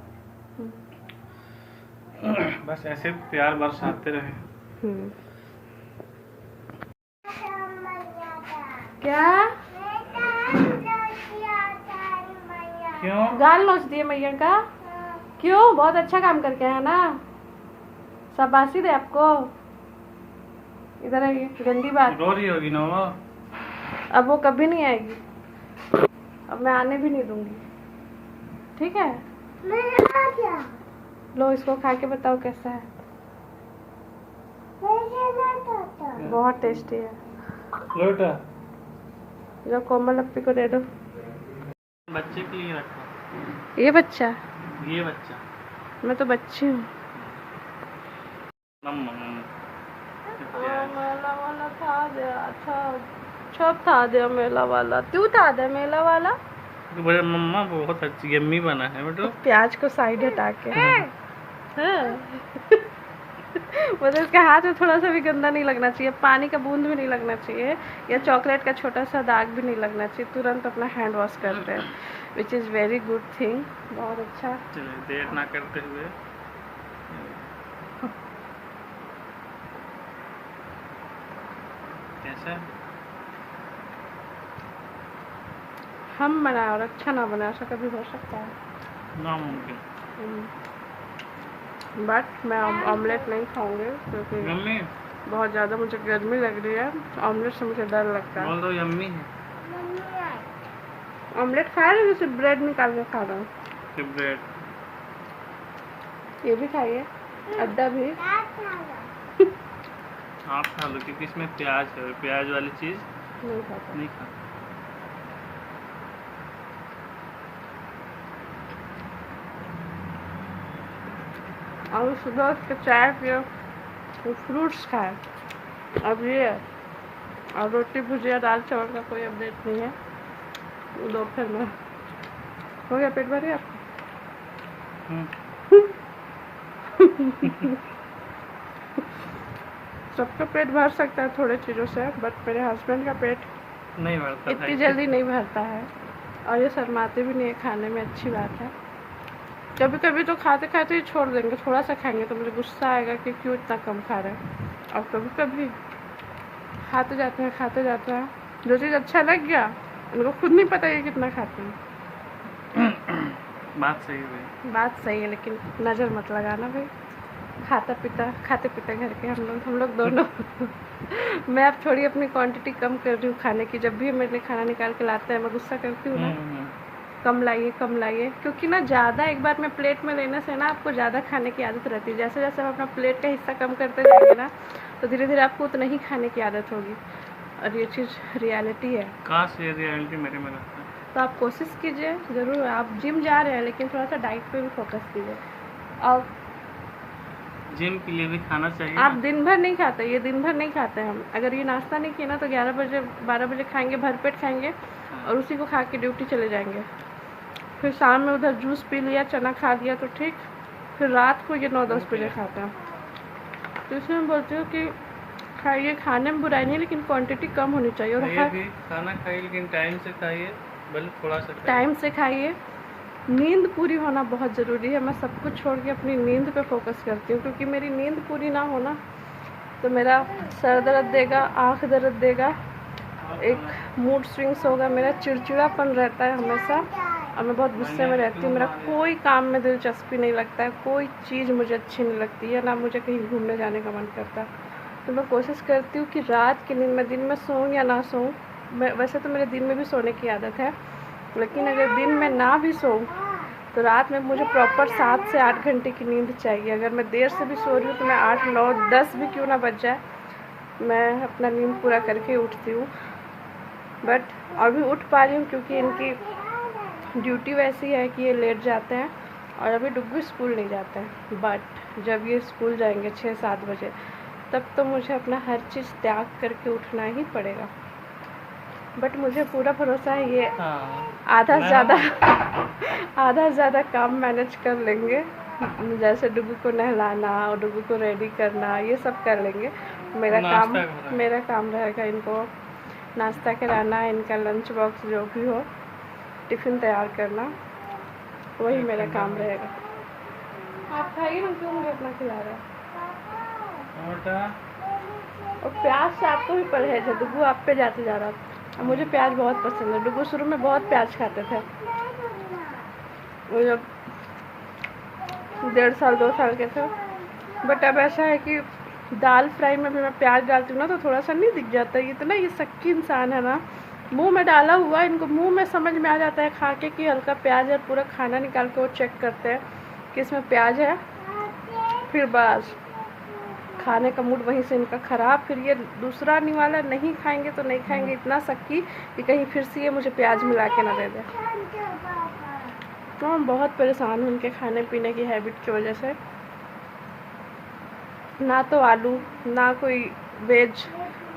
B: बस ऐसे प्यार बरसाते रहे।
A: क्या
B: क्यों?
A: गाल नोच दिए मैया का? क्यों? बहुत अच्छा काम करके आया ना, शाबाशी दे आपको। इधर आइए, गंदी बात।
B: रो रही होगी ना वो?
A: अब वो कभी नहीं आएगी, अब मैं आने भी नहीं दूंगी, ठीक है? लो इसको खा के बताओ कैसा है। बहुत टेस्टी है।
B: लोटा
A: जो कोमल अप्पी को दे दो।
B: बच्चे के लिए रखा।
A: ये बच्चा?
B: ये बच्चा
A: मैं तो बच्ची हूँ। मेला वाला था दे, अच्छा छप था दे मेला वाला, तू था दे मेला वाला।
B: तो बोले मम्मा बहुत अच्छी यम्मी बना है बेटो।
A: प्याज को साइड हटा के। मतलब इसका हाथ में थोड़ा सा भी गंदा नहीं लगना चाहिए, पानी का बूंद भी नहीं लगना चाहिए, या चॉकलेट का छोटा सा दाग भी नहीं लगना चाहिए। तुरंत अपना हैंड वॉश करते हैं, which is very good thing. बहुत अच्छा।
B: चलिए देर ना करते हुए कैसा
A: हम बनाए और अच्छा ना बनाए, ऐसा कभी हो सकता है?
B: नामुमकिन।
A: बट मैं ऑमलेट नहीं खाऊंगी क्योंकि
B: यम्मी
A: बहुत ज़्यादा मुझे गर्मी लग रही है, ऑमलेट से मुझे डर लगता है।
B: बोल दो यम्मी है।
A: ऑमलेट खा रहे हो, सिर्फ ब्रेड निकाल के खा रहा हूँ।
B: कि ब्रेड
A: ये भी खाइए, अड्डा भी।
B: आप खा लो क्योंकि इसमें प्याज है, प्याज वाली चीज
A: नहीं खाता।
B: नहीं खा।
A: और सुबह उसके चाय पियो, तो फ्रूट्स खाए। अब ये और रोटी भुजिया दाल चावल का कोई अपडेट नहीं है। दोपहर में हो गया, पेट भर गया आपका? सबका पेट भर सकता है थोड़े चीज़ों से, बट मेरे हस्बैंड का पेट
B: नहीं भरता
A: इतनी जल्दी नहीं भरता है, और ये शर्माते भी नहीं है खाने में। अच्छी बात है। कभी कभी तो खाते खाते ही छोड़ देंगे, थोड़ा सा खाएंगे तो मुझे गुस्सा आएगा कि क्यों इतना कम खा रहे हैं, और कभी कभी खाते जाते हैं। जो चीज़ अच्छा लग गया, उनको खुद नहीं पता ये कितना खाते हैं।
B: बात सही है।
A: बात सही है, लेकिन नज़र मत लगाना भाई। खाते पीते घर के हम लोग दोनों। मैं अब थोड़ी अपनी क्वांटिटी कम कर रही हूँ खाने की। जब भी मेरे लिए खाना निकाल के लाते हैं मैं गुस्सा करती हूँ ना, कम लाइए, क्योंकि ना ज़्यादा एक बार में प्लेट में लेने से ना आपको ज़्यादा खाने की आदत रहती है। जैसे जैसे आप अपना प्लेट का हिस्सा कम करते जाएंगे ना, तो धीरे धीरे आपको उतना ही खाने की आदत होगी, और ये चीज़ रियलिटी है।
B: काश ये रियलिटी मेरे में लगता है।
A: तो आप कोशिश कीजिए ज़रूर। आप जिम जा रहे हैं लेकिन थोड़ा सा डाइट पे भी फोकस कीजिए। और
B: जिम के लिए भी खाना चाहिए।
A: आप दिन भर नहीं खाते, ये दिन भर नहीं खाते हम। अगर ये नाश्ता नहीं किया ना तो 11 बजे 12 बजे खाएंगे, भरपेट खाएंगे, और उसी को खा के ड्यूटी चले जाएंगे। फिर शाम में उधर जूस पी लिया, चना खा लिया तो ठीक, फिर रात को ये 9-10 बजे खाते हैं। तो इसलिए मैं बोलती हूँ कि खाइए, खाने में बुराई नहीं, लेकिन क्वांटिटी कम होनी चाहिए। और हर
B: खाना खाइए लेकिन टाइम से खाइए, भले थोड़ा सा
A: टाइम से खाइए। नींद पूरी होना बहुत ज़रूरी है। मैं सब कुछ छोड़ के अपनी नींद पे फोकस करती हूँ, क्योंकि मेरी नींद पूरी ना होना तो मेरा सर दर्द देगा, आँख दर्द देगा, एक मूड स्विंग्स होगा, मेरा चिड़चिड़ापन रहता है हमेशा, और मैं बहुत गुस्से में रहती हूँ। मेरा कोई काम में दिलचस्पी नहीं लगता है, कोई चीज़ मुझे अच्छी नहीं लगती है, ना मुझे कहीं घूमने जाने का मन करता। तो मैं कोशिश करती हूँ कि रात की नींद, मैं दिन में सोऊं या ना सोऊं, मैं वैसे तो मेरे दिन में भी सोने की आदत है, लेकिन अगर दिन में ना भी सोऊं तो रात में मुझे प्रॉपर 7 से 8 घंटे की नींद चाहिए। अगर मैं देर से भी सो रही हूँ तो मैं 8, 9, 10 भी क्यों ना बज जाए, मैं अपना नींद पूरा करके उठती हूँ। बट अभी उठ पा रही हूँ क्योंकि इनकी ड्यूटी वैसी है कि ये लेट जाते हैं, और अभी डुग्गू स्कूल नहीं जाते हैं। बट जब ये स्कूल जाएंगे 6-7 बजे, तब तो मुझे अपना हर चीज़ त्याग करके उठना ही पड़ेगा। बट मुझे पूरा भरोसा है ये आधा से ज़्यादा काम मैनेज कर लेंगे। जैसे डुग्गू को नहलाना और डुग्गू को रेडी करना, ये सब कर लेंगे। मेरा काम रहेगा इनको नाश्ता कराना, इनका लंच बॉक्स जो भी हो, टिफ़िन तैयार करना, वही मेरा काम रहेगा। आप खाइए ना, क्यों मुझे अपना खिला रहे हैं? और प्याज से आपको भी परहेज है, डुग्गू आप पे जाते जा रहा है। मुझे प्याज बहुत पसंद है। डुगू शुरू में बहुत प्याज खाते थे, वो जब 1.5 साल 2 साल के थे। बट अब ऐसा है कि दाल फ्राई में भी मैं प्याज डालती हूँ ना तो थोड़ा सा नहीं दिख जाता। इतना ये शक्की इंसान है ना, मुंह में डाला हुआ इनको मुंह में समझ में आ जाता है खा के कि हल्का प्याज है। पूरा खाना निकाल के वो चेक करते हैं कि इसमें प्याज है, फिर बस खाने का मूड वहीं से इनका ख़राब। फिर ये दूसरा निवाला नहीं खाएंगे तो नहीं खाएंगे, इतना शक्की कि कहीं फिर से ये मुझे प्याज मिला के ना दे दे। तो मैं बहुत परेशान हूँ उनके खाने पीने की हैबिट की वजह से। ना तो आलू, ना कोई वेज,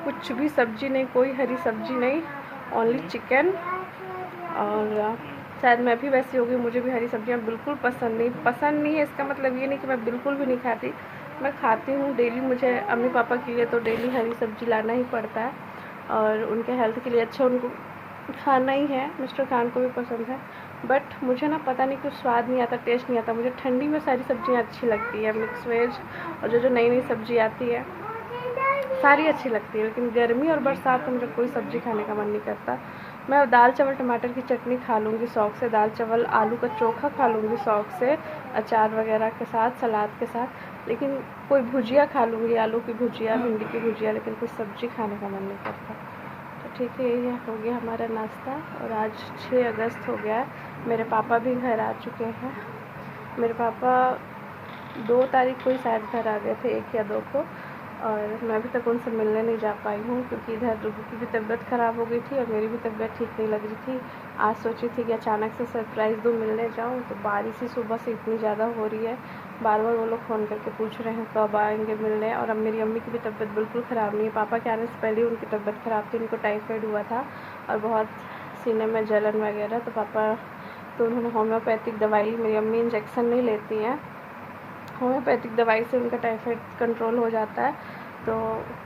A: कुछ भी सब्जी नहीं, कोई हरी सब्जी नहीं, ओनली चिकन। और शायद मैं भी वैसी होगी, मुझे भी हरी सब्जियाँ बिल्कुल पसंद नहीं है। इसका मतलब ये नहीं कि मैं बिल्कुल भी नहीं खाती, मैं खाती हूँ डेली। मुझे अम्मी पापा के लिए तो डेली हरी सब्जी लाना ही पड़ता है और उनके हेल्थ के लिए अच्छा उनको खाना ही है। मिस्टर खान को भी पसंद है, बट मुझे ना पता नहीं कुछ स्वाद नहीं आता, टेस्ट नहीं आता। मुझे ठंडी में सारी सब्जियाँ अच्छी लगती है, मिक्स वेज और जो नई नई सब्जी आती है सारी अच्छी लगती है। लेकिन गर्मी और बरसात में मुझे कोई सब्ज़ी खाने का मन नहीं करता। मैं दाल चावल टमाटर की चटनी खा लूँगी शौक़ से, दाल चावल आलू का चोखा खा लूँगी शौक़ से, अचार वगैरह के साथ, सलाद के साथ। लेकिन कोई भुजिया खा लूँगी, आलू की भुजिया, भिंडी की भुजिया, लेकिन कोई सब्ज़ी खाने का मन नहीं करता। तो ठीक है, ये हो गया हमारा नाश्ता। और आज 6 अगस्त हो गया है। मेरे पापा भी घर आ चुके हैं। मेरे पापा 2 तारीख को ही शायद घर आ गए थे, 1 या 2 को। और मैं अभी तक उनसे मिलने नहीं जा पाई हूँ क्योंकि इधर डुगू की भी तबीयत ख़राब हो गई थी और मेरी भी तबीयत ठीक नहीं लग रही थी। आज सोची थी कि अचानक से सरप्राइज़ दूँ, मिलने जाऊँ, तो बारिश ही सुबह से इतनी ज़्यादा हो रही है। बार बार वो लोग फ़ोन करके पूछ रहे हैं कब आएंगे मिलने। और अब मेरी अम्मी की भी तबीयत बिल्कुल ख़राब नहीं है। पापा के आने से पहले ही उनकी तबीयत ख़राब थी, उनको टाइफाइड हुआ था और बहुत सीने में जलन वगैरह। तो पापा तो उन्होंने होम्योपैथिक दवाई ली। मेरी अम्मी इंजेक्शन नहीं लेती हैं, होम्योपैथिक दवाई से उनका टाइफाइड कंट्रोल हो जाता है। तो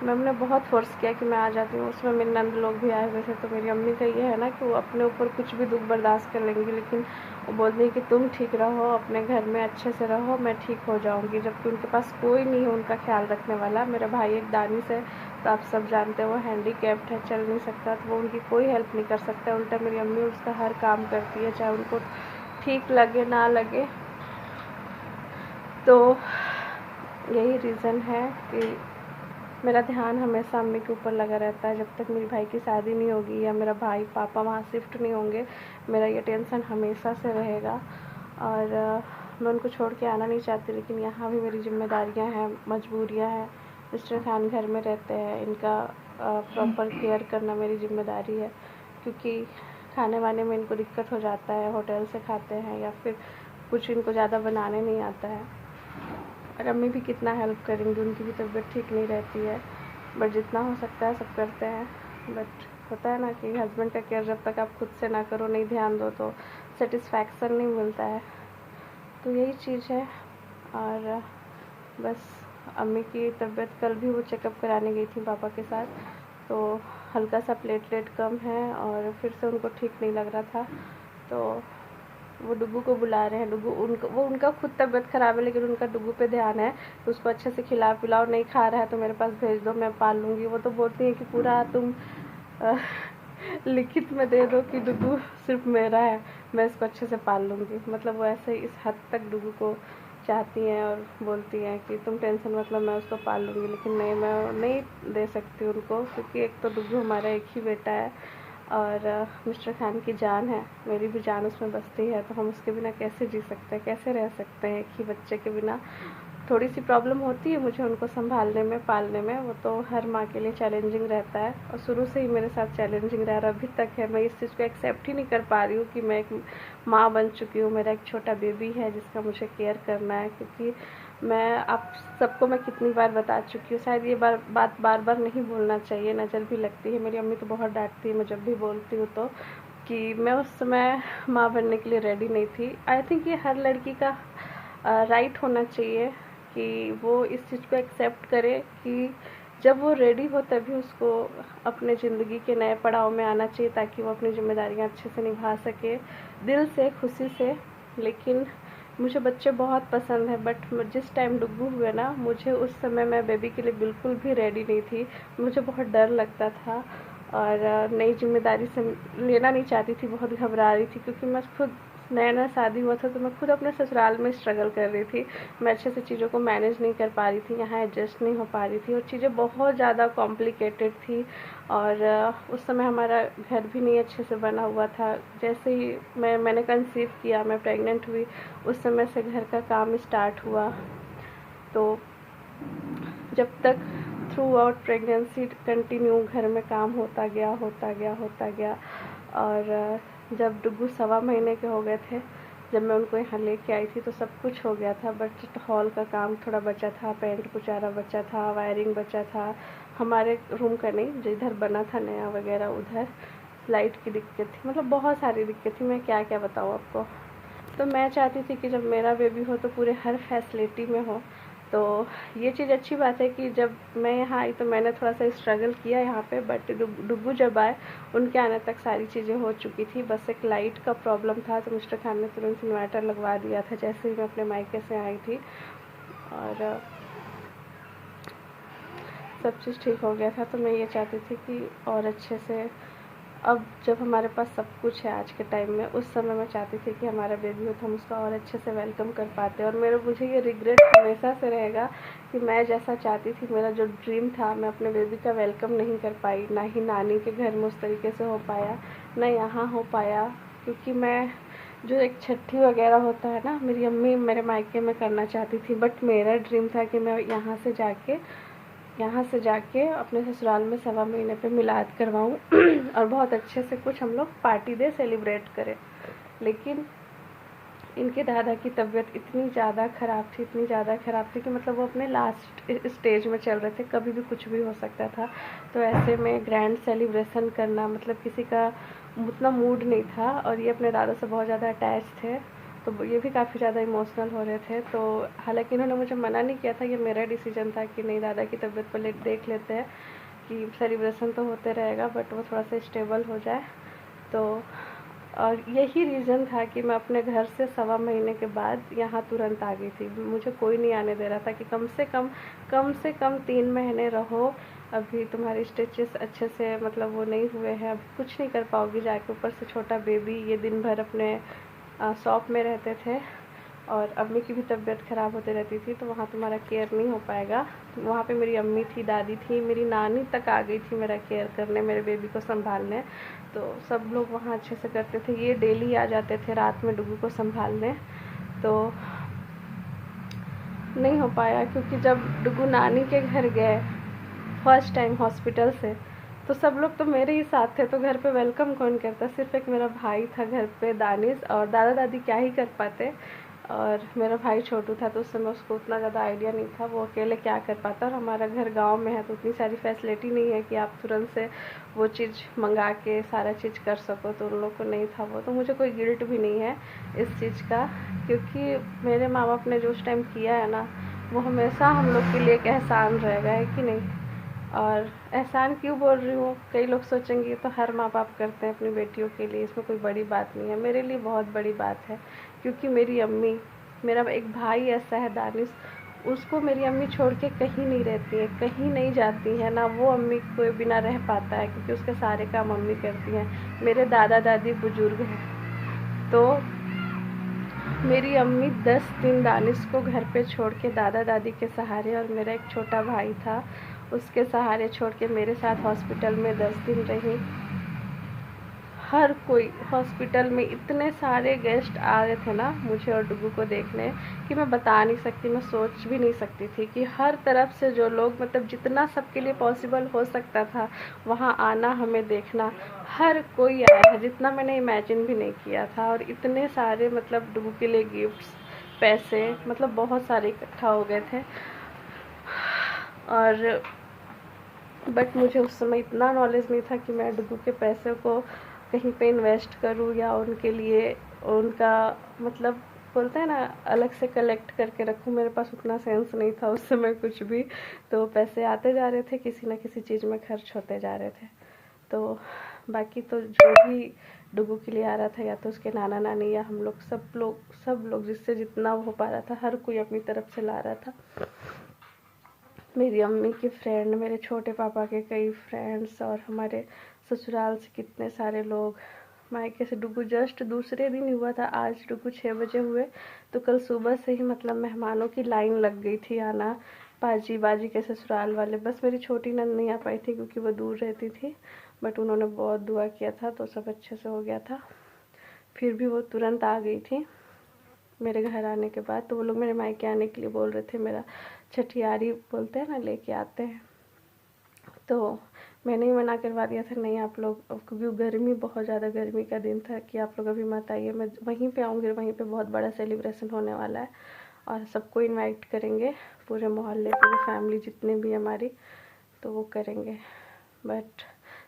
A: मैंने बहुत फोर्स किया कि मैं आ जाती हूँ। उसमें मेरे नंद लोग भी आए हुए थे। तो मेरी अम्मी का ये है ना कि वो अपने ऊपर कुछ भी दुख बर्दाश्त कर लेंगी, लेकिन वो बोलती है कि तुम ठीक रहो, अपने घर में अच्छे से रहो, मैं ठीक हो जाऊँगी। जबकि उनके पास कोई नहीं है उनका ख्याल रखने वाला। मेरा भाई एक दानिश है, तो आप सब जानते हैं वो हैंडीकैप्ड है, चल नहीं सकता, तो वो उनकी कोई हेल्प नहीं कर सकता। उल्टा मेरी अम्मी उसका हर काम करती है, चाहे उनको ठीक लगे ना लगे। तो यही रीज़न है कि मेरा ध्यान हमेशा अम्मी के ऊपर लगा रहता है। जब तक मेरी भाई की शादी नहीं होगी या मेरा भाई पापा वहाँ शिफ्ट नहीं होंगे, मेरा ये टेंशन हमेशा से रहेगा। और मैं उनको छोड़ के आना नहीं चाहती, लेकिन यहाँ भी मेरी जिम्मेदारियाँ हैं, मजबूरियाँ हैं। मिस्टर खान घर में रहते हैं, इनका प्रॉपर केयर करना मेरी जिम्मेदारी है, क्योंकि खाने वाने में इनको दिक्कत हो जाता है, होटल से खाते हैं या फिर कुछ इनको ज़्यादा बनाने नहीं आता है। और अम्मी भी कितना हेल्प करेंगी, उनकी भी तबीयत ठीक नहीं रहती है। बट जितना हो सकता है सब करते हैं। बट होता है ना कि हस्बैंड का केयर जब तक आप खुद से ना करो, नहीं ध्यान दो, तो सेटिस्फैक्शन नहीं मिलता है। तो यही चीज़ है। और बस अम्मी की तबीयत, कल भी वो चेकअप कराने गई थी पापा के साथ, तो हल्का सा प्लेटलेट कम है और फिर से उनको ठीक नहीं लग रहा था। तो वो डुगू को बुला रहे हैं। डुगू उनका खुद तबीयत ख़राब है, लेकिन उनका डुगू पे ध्यान है तो उसको अच्छे से खिला पिलाओ। नहीं खा रहा है तो मेरे पास भेज दो, मैं पाल लूँगी। वो तो बोलती है कि पूरा तुम लिखित में दे दो कि डुगू सिर्फ मेरा है, मैं इसको अच्छे से पाल लूँगी। मतलब वो ऐसे इस हद तक डुगू को चाहती हैं और बोलती हैं कि तुम टेंशन मतलब मैं उसको पाल लूँगी। लेकिन नहीं, मैं नहीं दे सकती उनको, क्योंकि एक तो डुगू हमारा एक ही बेटा है और मिस्टर खान की जान है, मेरी भी जान उसमें बसती है। तो हम उसके बिना कैसे जी सकते हैं, कैसे रह सकते हैं एक ही बच्चे के बिना। थोड़ी सी प्रॉब्लम होती है मुझे उनको संभालने में, पालने में, वो तो हर माँ के लिए चैलेंजिंग रहता है और शुरू से ही मेरे साथ चैलेंजिंग रहा और अभी तक है। मैं इस चीज़ को एक्सेप्ट ही नहीं कर पा रही हूँ कि मैं एक माँ बन चुकी हूँ, मेरा एक छोटा बेबी है जिसका मुझे केयर करना है। क्योंकि मैं आप सबको मैं कितनी बार बता चुकी हूँ, शायद ये बात बार बार नहीं बोलना चाहिए, नज़र भी लगती है। मेरी अम्मी तो बहुत डांटती है मैं जब भी बोलती हूँ तो, कि मैं उस समय माँ बनने के लिए रेडी नहीं थी। आई थिंक ये हर लड़की का राइट होना चाहिए कि वो इस चीज़ को एक्सेप्ट करे कि जब वो रेडी हो तभी उसको अपने ज़िंदगी के नए पड़ाव में आना चाहिए, ताकि वो अपनी जिम्मेदारियाँ अच्छे से निभा सके, दिल से, खुशी से। लेकिन मुझे बच्चे बहुत पसंद है, बट जिस टाइम डुगू हुए ना, मुझे उस समय मैं बेबी के लिए बिल्कुल भी रेडी नहीं थी। मुझे बहुत डर लगता था और नई जिम्मेदारी से लेना नहीं चाहती थी, बहुत घबरा रही थी क्योंकि मैं खुद नया नया शादी हुआ था, तो मैं खुद अपने ससुराल में स्ट्रगल कर रही थी। मैं अच्छे से चीज़ों को मैनेज नहीं कर पा रही थी, यहाँ एडजस्ट नहीं हो पा रही थी और चीज़ें बहुत ज़्यादा कॉम्प्लिकेटेड थी। और उस समय हमारा घर भी नहीं अच्छे से बना हुआ था। जैसे ही मैंने कंसीव किया, मैं प्रेग्नेंट हुई, उस समय से घर का काम स्टार्ट हुआ। तो जब तक थ्रू आउट प्रेगनेंसी कंटिन्यू घर में काम होता गया। और जब डुग्गू 1.25 महीने के हो गए थे, जब मैं उनको यहाँ लेके आई थी, तो सब कुछ हो गया था। बट हॉल का काम थोड़ा बचा था, पेंट पुचारा बचा था, वायरिंग बचा था, हमारे रूम का नहीं, जो इधर बना था नया वगैरह, उधर लाइट की दिक्कत थी, मतलब बहुत सारी दिक्कत थी। मैं क्या क्या बताऊँ आपको। तो मैं चाहती थी कि जब मेरा बेबी हो तो पूरे हर फैसिलिटी में हो। तो ये चीज़ अच्छी बात है कि जब मैं यहाँ आई तो मैंने थोड़ा सा स्ट्रगल किया यहाँ पे, बट डुग्गू जब आए उनके आने तक सारी चीज़ें हो चुकी थी। बस एक लाइट का प्रॉब्लम था, तो मिस्टर खान ने तुरंत इन्वर्टर लगवा दिया था जैसे ही मैं अपने मायके से आई थी, और सब चीज़ ठीक हो गया था। तो मैं ये चाहती थी कि और अच्छे से, अब जब हमारे पास सब कुछ है आज के टाइम में, उस समय मैं चाहती थी कि हमारा बेबी हो तो हम उसका और अच्छे से वेलकम कर पाते। और मुझे ये रिग्रेट हमेशा से रहेगा कि मैं जैसा चाहती थी, मेरा जो ड्रीम था, मैं अपने बेबी का वेलकम नहीं कर पाई, ना ही नानी के घर में उस तरीके से हो पाया, ना यहाँ हो पाया। क्योंकि मैं जो एक छठी वगैरह होता है ना, मेरी अम्मी मेरे मायके में करना चाहती थी, बट मेरा ड्रीम था कि मैं यहाँ से जाके अपने ससुराल में 1.25 महीने पे मिलाद करवाऊँ और बहुत अच्छे से कुछ हम लोग पार्टी दे, सेलिब्रेट करें। लेकिन इनके दादा की तबीयत इतनी ज़्यादा ख़राब थी कि मतलब वो अपने लास्ट स्टेज में चल रहे थे, कभी भी कुछ भी हो सकता था। तो ऐसे में ग्रैंड सेलिब्रेशन करना, मतलब किसी का उतना मूड नहीं था, और ये अपने दादा से बहुत ज़्यादा अटैच थे, तो ये भी काफ़ी ज़्यादा इमोशनल हो रहे थे। तो हालांकि इन्होंने मुझे मना नहीं किया था, ये मेरा डिसीजन था कि नहीं, दादा की तबीयत को देख लेते हैं कि सेलिब्रेशन तो होते रहेगा, बट वो थोड़ा सा स्टेबल हो जाए। तो और यही रीज़न था कि मैं अपने घर से 1.25 महीने के बाद यहाँ तुरंत आ गई थी। मुझे कोई नहीं आने दे रहा था कि कम से कम 3 महीने रहो, अभी तुम्हारे स्टिचेस अच्छे से मतलब वो नहीं हुए हैं, अभी कुछ नहीं कर पाओगी जाके। ऊपर से छोटा बेबी, ये दिन भर अपने शॉप में रहते थे, और अम्मी की भी तबीयत ख़राब होती रहती थी, तो वहाँ तुम्हारा केयर नहीं हो पाएगा। वहाँ पे मेरी अम्मी थी, दादी थी, मेरी नानी तक आ गई थी मेरा केयर करने, मेरे बेबी को संभालने। तो सब लोग वहाँ अच्छे से करते थे, ये डेली आ जाते थे रात में डुग्गू को संभालने। तो नहीं हो पाया, क्योंकि जब डुग्गू नानी के घर गए फर्स्ट टाइम हॉस्पिटल से, तो सब लोग तो मेरे ही साथ थे, तो घर पे वेलकम कौन करता। सिर्फ एक मेरा भाई था घर पे, दानिश, और दादा दादी क्या ही कर पाते। और मेरा भाई छोटू था, तो उस समय उसको उतना ज़्यादा आइडिया नहीं था, वो अकेले क्या कर पाता। और हमारा घर गांव में है, तो उतनी सारी फैसिलिटी नहीं है कि आप तुरंत से वो चीज़ मंगा के सारा चीज़ कर सको, तो उन लोग को नहीं था वो। तो मुझे कोई गिल्ट भी नहीं है इस चीज़ का, क्योंकि मेरे माँ बाप ने जो उस टाइम किया है ना, वो हमेशा हम लोग के लिए एक एहसान रहेगा, है कि नहीं। और एहसान क्यों बोल रही हूँ, कई लोग सोचेंगे तो हर माँ बाप करते हैं अपनी बेटियों के लिए, इसमें कोई बड़ी बात नहीं है। मेरे लिए बहुत बड़ी बात है, क्योंकि मेरी अम्मी, मेरा एक भाई ऐसा है दानिश, उसको मेरी अम्मी छोड़ के कहीं नहीं रहती है, कहीं नहीं जाती है ना, वो अम्मी को बिना रह पाता है, क्योंकि उसके सारे काम अम्मी करती हैं। मेरे दादा दादी बुजुर्ग हैं, तो मेरी अम्मी 10 दिन दानिश को घर पे छोड़ के दादा दादी के सहारे, और मेरा एक छोटा भाई था उसके सहारे छोड़ के मेरे साथ हॉस्पिटल में 10 दिन रही। हर कोई हॉस्पिटल में, इतने सारे गेस्ट आ रहे थे ना मुझे और डुग्गू को देखने, कि मैं बता नहीं सकती, मैं सोच भी नहीं सकती थी कि हर तरफ से जो लोग, मतलब जितना सबके लिए पॉसिबल हो सकता था वहाँ आना, हमें देखना, हर कोई आया है, जितना मैंने इमेजिन भी नहीं किया था। और इतने सारे, मतलब डुग्गू के लिए गिफ्ट्स, पैसे, मतलब बहुत सारे इकट्ठा हो गए थे। और बट मुझे उस समय इतना नॉलेज नहीं था कि मैं डुग्गू के पैसे को कहीं पे इन्वेस्ट करूँ, या उनके लिए उनका, मतलब बोलते हैं ना, अलग से कलेक्ट करके रखूँ। मेरे पास उतना सेंस नहीं था उस समय कुछ भी। तो पैसे आते जा रहे थे, किसी न किसी चीज़ में खर्च होते जा रहे थे। तो बाकी तो जो भी डुग्गू के लिए आ रहा था, या तो उसके नाना नानी, या हम लोग सब लोग जिससे जितना हो पा रहा था, हर कोई अपनी तरफ से ला रहा था। मेरी अम्मी की फ्रेंड, मेरे छोटे पापा के कई फ्रेंड्स और हमारे ससुराल से कितने सारे लोग। मायके से डुगू जस्ट दूसरे दिन हुआ था, आज डुगू 6 बजे हुए, तो कल सुबह से ही मतलब मेहमानों की लाइन लग गई थी आना। पाजी बाजी के ससुराल वाले, बस मेरी छोटी नंद नहीं आ पाई थी क्योंकि वो दूर रहती थी, बट उन्होंने बहुत दुआ किया था तो सब अच्छे से हो गया था। फिर भी वो तुरंत आ गई थी मेरे घर आने के बाद। तो वो लोग मेरे मायके आने के लिए बोल रहे थे, मेरा छठियारी बोलते हैं ना, लेके आते हैं। तो मैंने ही मना करवा दिया था, नहीं आप लोग, क्योंकि गर्मी, बहुत ज़्यादा गर्मी का दिन था, कि आप लोग अभी मत आइए, मैं वहीं पे आऊँगी, वहीं पे बहुत बड़ा सेलिब्रेशन होने वाला है और सबको इनवाइट करेंगे, पूरे मोहल्ले, पूरी फैमिली जितने भी हमारी, तो वो करेंगे। बट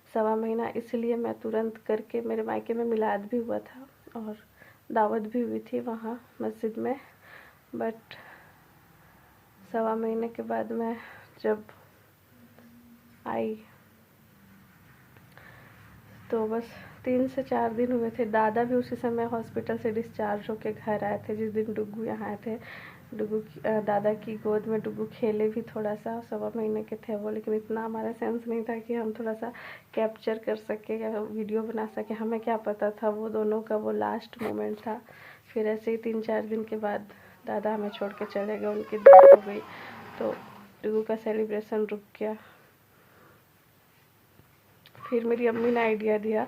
A: 1.25 महीना इसलिए मैं तुरंत करके, मेरे मायके में मिलाद भी हुआ था और दावत भी हुई थी वहाँ मस्जिद में, बट 1.25 महीने के बाद मैं जब आई तो बस 3 से 4 दिन हुए थे। दादा भी उसी समय हॉस्पिटल से डिस्चार्ज होके घर आए थे जिस दिन डुगू यहाँ आए थे। डुगू दादा की गोद में डुगू खेले भी थोड़ा सा, 1.25 महीने के थे वो, लेकिन इतना हमारा सेंस नहीं था कि हम थोड़ा सा कैप्चर कर सके या वीडियो बना सके। हमें क्या पता था वो दोनों का वो लास्ट मोमेंट था। फिर ऐसे ही 3-4 दिन के बाद दादा हमें छोड़ के चले गए, उनकी डेथ हो गई, तो डुगू का सेलिब्रेशन रुक गया। फिर मेरी अम्मी ने आइडिया दिया,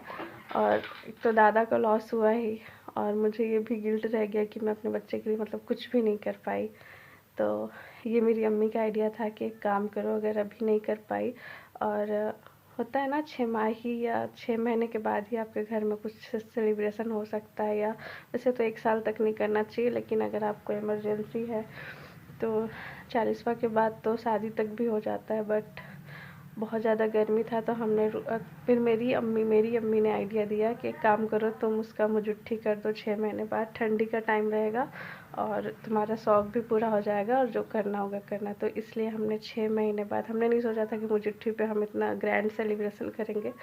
A: और एक तो दादा का लॉस हुआ ही, और मुझे ये भी गिल्ट रह गया कि मैं अपने बच्चे के लिए मतलब कुछ भी नहीं कर पाई। तो ये मेरी अम्मी का आइडिया था कि एक काम करो, अगर अभी नहीं कर पाई, और होता है ना 6 माही या 6 महीने के बाद ही आपके घर में कुछ सेलिब्रेशन हो सकता है, या वैसे तो 1 साल तक नहीं करना चाहिए, लेकिन अगर आपको इमरजेंसी है तो 40वां के बाद तो शादी तक भी हो जाता है। बट बहुत ज़्यादा गर्मी था तो हमने फिर मेरी अम्मी ने आइडिया दिया कि एक काम करो, तुम उसका मुजुट्ठी कर दो 6 महीने बाद, ठंडी का टाइम रहेगा और तुम्हारा शौक भी पूरा हो जाएगा और जो करना होगा करना। तो इसलिए हमने 6 महीने बाद, हमने नहीं सोचा था कि मुजुट्ठी पे हम इतना ग्रैंड सेलिब्रेशन करेंगे,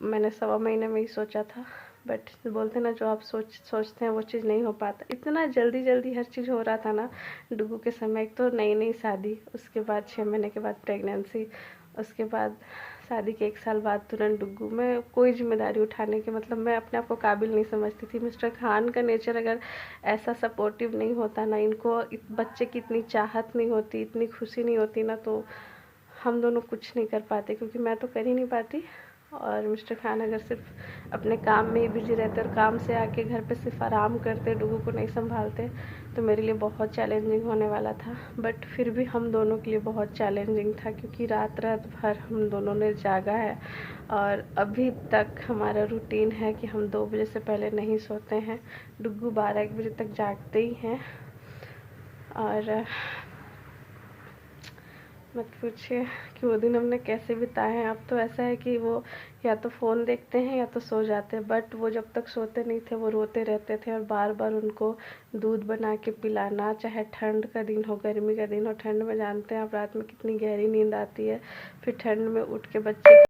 A: मैंने 1.25 महीने में ही सोचा था। बट बोलते ना, जो आप सोचते हैं वो चीज़ नहीं हो पाता। इतना जल्दी हर चीज़ हो रहा था ना डुगू के समय। एक तो नई शादी, उसके बाद 6 महीने के बाद प्रेगनेंसी, उसके बाद शादी के 1 साल बाद तुरंत डुगू। मैं कोई जिम्मेदारी उठाने के मतलब मैं अपने आप को काबिल नहीं समझती थी। मिस्टर खान का नेचर अगर ऐसा सपोर्टिव नहीं होता ना, इनको बच्चे की इतनी चाहत नहीं होती, इतनी खुशी नहीं होती ना, तो हम दोनों कुछ नहीं कर पाते, क्योंकि मैं तो कर ही नहीं पाती। और मिस्टर खान अगर सिर्फ अपने काम में ही बिजी रहते और काम से आके घर पे सिर्फ आराम करते, डुगू को नहीं संभालते, तो मेरे लिए बहुत चैलेंजिंग होने वाला था। बट फिर भी हम दोनों के लिए बहुत चैलेंजिंग था, क्योंकि रात भर हम दोनों ने जागा है, और अभी तक हमारा रूटीन है कि हम 2 बजे से पहले नहीं सोते हैं। डुगू 12-1 बजे तक जागते ही हैं। और मत पूछिए कि वो दिन हमने कैसे बिताए हैं। अब तो ऐसा है कि वो या तो फ़ोन देखते हैं या तो सो जाते हैं, बट वो जब तक सोते नहीं थे वो रोते रहते थे, और बार बार उनको दूध बना के पिलाना, चाहे ठंड का दिन हो, गर्मी का दिन हो। ठंड में जानते हैं आप रात में कितनी गहरी नींद आती है, फिर ठंड में उठ के बच्चे